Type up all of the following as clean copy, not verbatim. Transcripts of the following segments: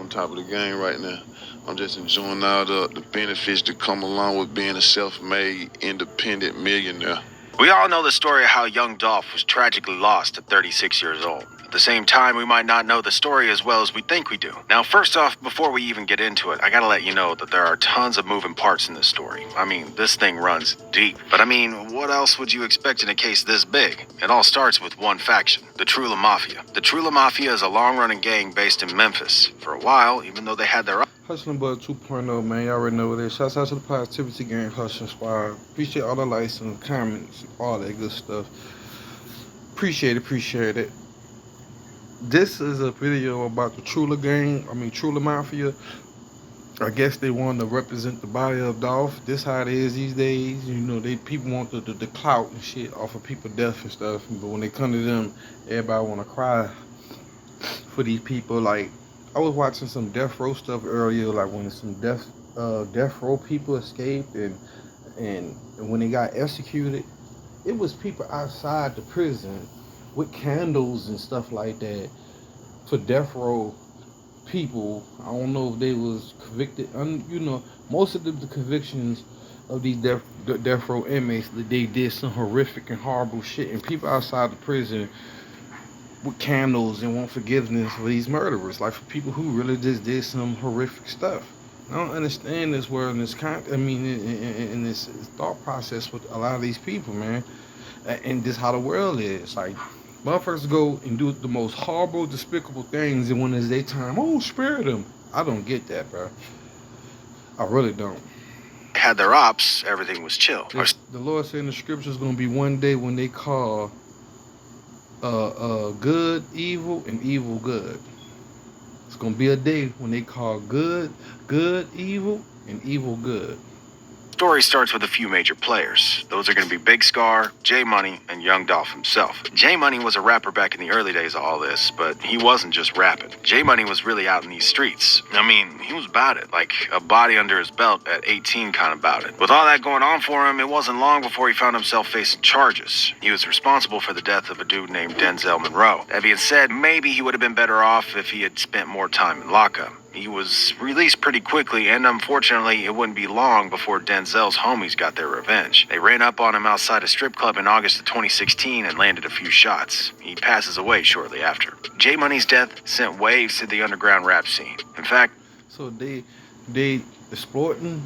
on top of the game right now. I'm just enjoying all the benefits that come along with being a self-made, independent millionaire. We all know the story of how young Dolph was tragically lost at 36 years old. At the same time, we might not know the story as well as we think we do. Now, first off, before we even get into it, I gotta let you know that there are tons of moving parts in this story. I mean, this thing runs deep. But I mean, what else would you expect in a case this big? It all starts with one faction, the Trulla Mafia. The Trulla Mafia is a long-running gang based in Memphis. For a while, even though they had their Hussleinbudent 2.0, man. Y'all already know what it is. Shouts out to the Positivity Gang Hustling Squad. Appreciate all the likes and comments, all that good stuff. Appreciate it. This is a video about the Trulla gang. Trulla Mafia. I guess they want to represent the body of Dolph. This how it is these days. You know, people want the clout and shit off of people death and stuff. But when they come to them, everybody want to cry for these people. Like, I was watching some death row stuff earlier, like when some death row people escaped and when they got executed, it was people outside the prison with candles and stuff like that for death row people. I don't know if they was convicted. You know, most of the convictions of these death row inmates, that they did some horrific and horrible shit, and people outside the prison with candles and want forgiveness for these murderers, like for people who really just did some horrific stuff. I don't understand this world and in this thought process with a lot of these people, man. And this how the world is. Like, motherfuckers go and do the most horrible, despicable things, and when it's their time, oh, spare them. I don't get that, bro. I really don't. had their ops, everything was chill. The Lord said in the scriptures gonna be one day when they call good evil and evil good. It's gonna be a day when they call good evil and evil good. Story starts with a few major players. Those are going to be Big Scar, J Money, and Young Dolph himself. J Money was a rapper back in the early days of all this, but he wasn't just rapping. J Money was really out in these streets. I mean, he was about it, like a body under his belt at 18 kind of about it. With all that going on for him, it wasn't long before he found himself facing charges. He was responsible for the death of a dude named Denzel Monroe. That being said, maybe he would have been better off if he had spent more time in lockup. He was released pretty quickly, and unfortunately, it wouldn't be long before Denzel's homies got their revenge. They ran up on him outside a strip club in August of 2016 and landed a few shots. He passes away shortly after. J Money's death sent waves to the underground rap scene. In fact, so they exploiting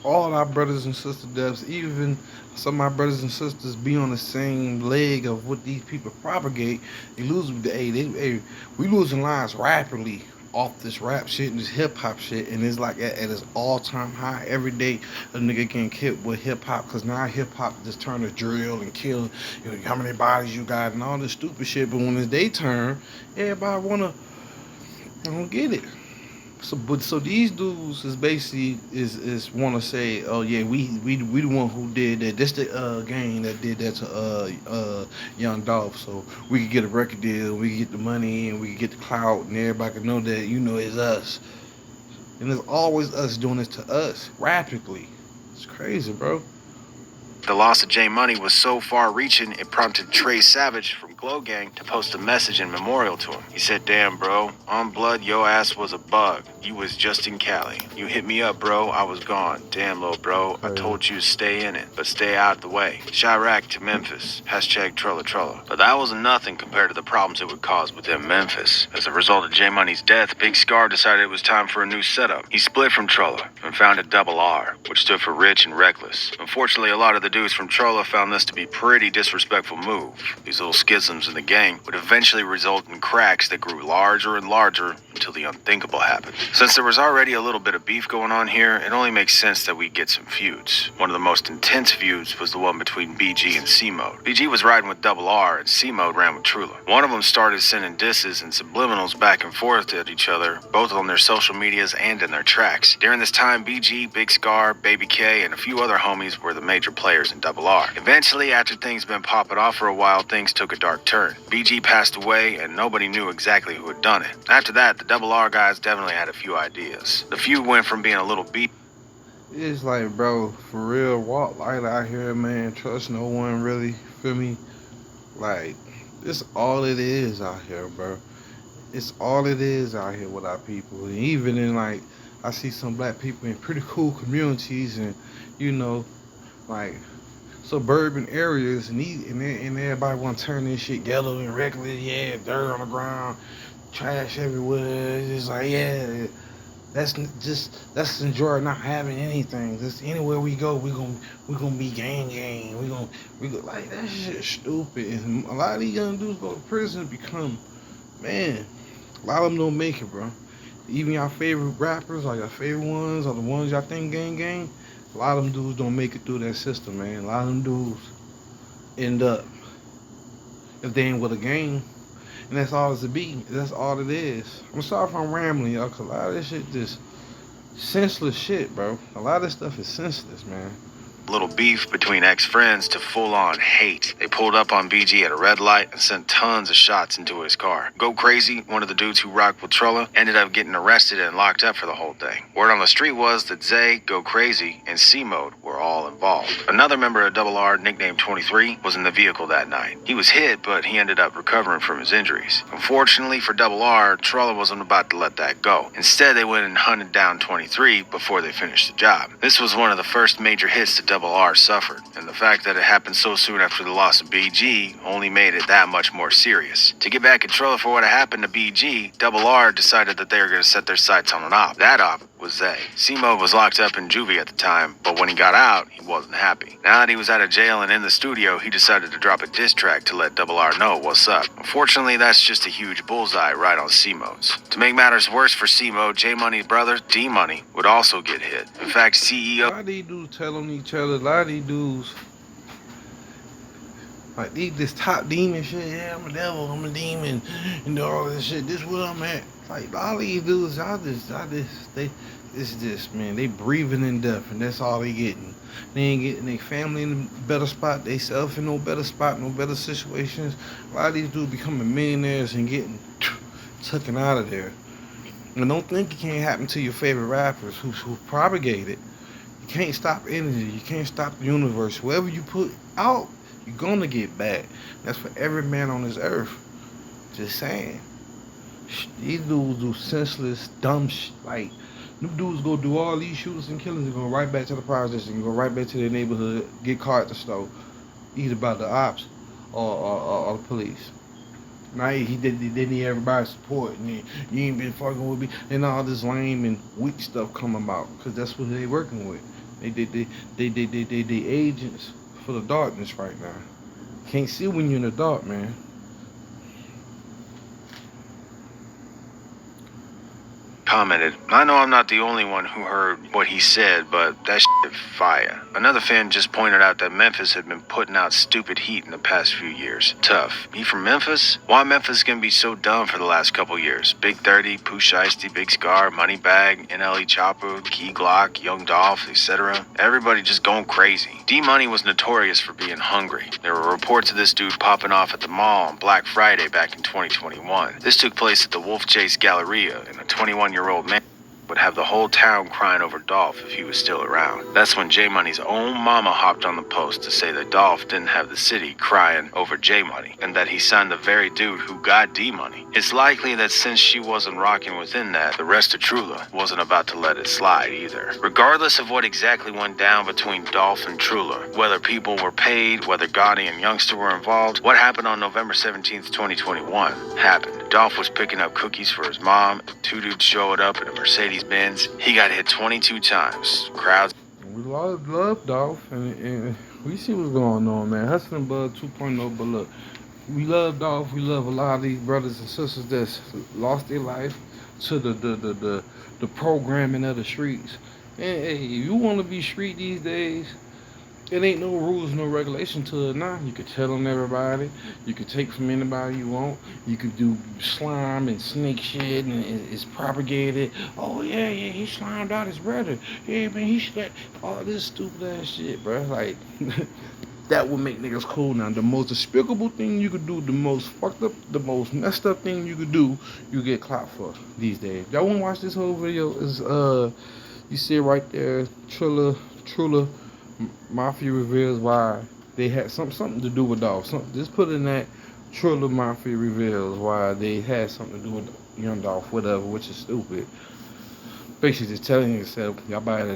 all our brothers and sister deaths. Even some of my brothers and sisters be on the same leg of what these people propagate. They lose. We losing lives rapidly off this rap shit and this hip hop shit, and it's like at its all-time high. Every day a nigga getting killed with hip hop, cause now hip hop just turned to drill and kill. You know, how many bodies you got and all this stupid shit. But when it's their turn, everybody wanna, I don't get it. So these dudes is basically is want to say, oh yeah, we the one who did that. This the gang that did that to Young Dolph. So we could get a record deal, we could get the money, and we could get the clout, and everybody can know that, you know, it's us. And it's always us doing this to us rapidly. It's crazy, bro. the loss of J Money was so far-reaching, it prompted Trey Savage from Glow Gang to post a message in memorial to him. He said, "Damn, bro, on blood, yo ass was a bug. You was just in Cali. You hit me up, bro, I was gone. Damn, little bro, I told you to stay in it, but stay out of the way. Chirac to Memphis. Hashtag Trulla. But that wasn't nothing compared to the problems it would cause within Memphis. As a result of J Money's death, Big Scar decided it was time for a new setup. He split from Trulla and founded Double R, which stood for Rich and Reckless. Unfortunately, a lot of the dudes from Trulla found this to be a pretty disrespectful move. These little schisms in the gang would eventually result in cracks that grew larger and larger until the unthinkable happened. Since there was already a little bit of beef going on here, it only makes sense that we get some feuds. One of the most intense feuds was the one between BG and C-Mode. BG was riding with Double R and C-Mode ran with Trulla. One of them started sending disses and subliminals back and forth at each other, both on their social medias and in their tracks. During this time, BG, Big Scar, Baby K, and a few other homies were the major players in Double R. Eventually, after things been popping off for a while, things took a dark turn. BG passed away, and nobody knew exactly who had done it. After that, the Double R guys definitely had a few ideas. The feud went from being a little beat. It's like, bro, for real, walk light out here, man. Trust no one, really. Feel me? Like, this all it is out here, bro. it's all it is out here with our people. And even in like, I see some black people in pretty cool communities, and you know, like suburban areas, and everybody want to turn this shit ghetto and reckless. Yeah, dirt on the ground, trash everywhere. It's just like, yeah, let's enjoy not having anything. Just anywhere we go, we gonna be gang. We go like that shit stupid. And a lot of these young dudes go to prison and become, man. A lot of them don't make it, bro. Even your favorite rappers, or your favorite ones, or the ones y'all think gang. A lot of them dudes don't make it through that system, man. A lot of them dudes end up, if they ain't with a gang, and that's all it's to be. That's all it is. I'm sorry if I'm rambling, y'all, cause a lot of this shit just senseless shit, bro. A lot of this stuff is senseless, man. Little beef between ex-friends to full-on hate. They pulled up on BG at a red light and sent tons of shots into his car. Go Crazy, one of the dudes who rocked with Trulla, ended up getting arrested and locked up for the whole thing. Word on the street was that Zay, Go Crazy, and C-Mode were all involved. Another member of Double R, nicknamed 23, was in the vehicle that night. He was hit, but he ended up recovering from his injuries. Unfortunately for Double R, Trulla wasn't about to let that go. Instead, they went and hunted down 23 before they finished the job. This was one of the first major hits that Double R suffered, and the fact that it happened so soon after the loss of BG only made it that much more serious. To get back at Trulla for what happened to BG, Double R decided that they were going to set their sights on an op. That op was Zay. C-Mode was locked up in juvie at the time, but when he got out, he wasn't happy. Now that he was out of jail and in the studio, he decided to drop a diss track to let Double R know what's up. Unfortunately, that's just a huge bullseye right on C-Mode's. To make matters worse for C-Mode, J-Money's brother, D-Money, would also get hit. In fact, CEO... A lot of these dudes telling each other, a lot of these dudes, like this top demon shit, yeah, I'm a devil, I'm a demon, and all this shit, this what I'm at. Like, all these dudes, it's just, man, they breathing in death, and that's all they getting. They ain't getting their family in a better spot, they self in no better spot, no better situations. A lot of these dudes becoming millionaires and getting taken out of there. And don't think it can't happen to your favorite rappers who propagate it. You can't stop energy, you can't stop the universe. Whatever you put out, you're gonna get back. That's for every man on this earth. Just saying. These dudes do senseless, dumb shit. Like, them dudes go do all these shootings and killings and go right back to the projects and go right back to their neighborhood, get caught at the store, either by the ops or the police. Now he didn't need everybody's support, and you ain't been fucking with me, and all this lame and weak stuff come about, because that's what they working with. They agents for the darkness right now. Can't see when you're in the dark, man. Commented, I know I'm not the only one who heard what he said, but that shit fire. Another fan just pointed out that Memphis had been putting out stupid heat in the past few years. Tough. He from Memphis? Why Memphis gonna be so dumb for the last couple years? Big 30, Pooh Shiesty, Big Scar, Moneybag, NLE Chopper, Key Glock, Young Dolph, etc. Everybody just going crazy. D-Money was notorious for being hungry. There were reports of this dude popping off at the mall on Black Friday back in 2021. This took place at the Wolf Chase Galleria, and a 21-year-old man would have the whole town crying over Dolph if he was still around. That's when J-Money's own mama hopped on the post to say that Dolph didn't have the city crying over J-Money, and that he signed the very dude who got D-Money. It's likely that since she wasn't rocking within that, the rest of Trulla wasn't about to let it slide either. Regardless of what exactly went down between Dolph and Trulla, whether people were paid, whether Gotti and Youngster were involved, what happened on November 17th, 2021 happened. Dolph was picking up cookies for his mom. Two dudes showed up in a Mercedes-Benz. He got hit 22 times. Crowds. We love Dolph, and we see what's going on, man. Hussleinbudent 2.0, but look, we love Dolph. We love a lot of these brothers and sisters that's lost their life to the programming of the streets. And hey, if you want to be street these days, it ain't no rules, no regulation to it now. You could tell on everybody. You could take from anybody you want. You could do slime and snake shit, and it's propagated. Oh yeah, he slimed out his brother. Yeah, man, he should. All this stupid ass shit, bro. Like that would make niggas cool now. The most despicable thing you could do, the most fucked up, the most messed up thing you could do, you get clout for these days. Y'all wanna watch this whole video? Is you see it right there, Trulla. Mafia reveals why they had something to do with Dolph. Just put in that Trulla Mafia reveals why they had something to do with young Dolph, whatever, which is stupid. Basically just telling yourself y'all about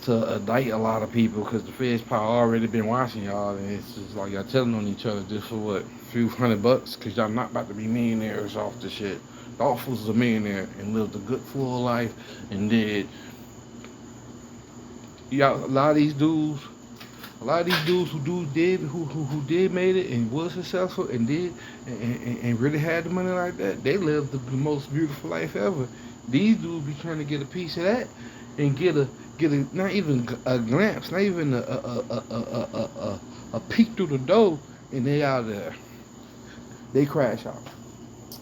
to indict a lot of people because the feds probably already been watching y'all, and it's just like y'all telling on each other just for what, a few $100 because y'all not about to be millionaires off the shit. Dolph was a millionaire and lived a good full life and did y'all a lot of these dudes who did made it and was successful and did and really had the money like that, they lived the most beautiful life ever. These dudes be trying to get a piece of that and get a not even a glimpse, not even a peek through the door, and they out there. They crash out.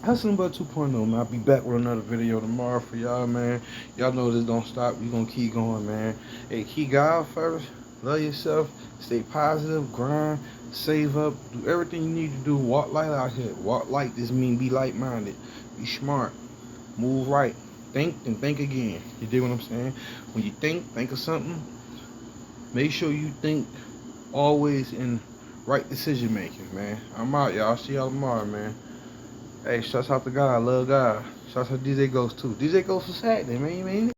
Hustleinbudent 2.0, man. I'll be back with another video tomorrow for y'all, man. Y'all know this don't stop. We gonna keep going, man. Hey, keep God first. Love yourself. Stay positive. Grind. Save up. Do everything you need to do. Walk light out here. Walk light. This mean be light-minded. Be smart. Move right. Think and think again. You dig what I'm saying? When you think of something. Make sure you think always in right decision making, man. I'm out, y'all. See y'all tomorrow, man. Hey, shouts out to God. Love God. Shouts out to DJ Ghost too. DJ Ghost was Saturday, man.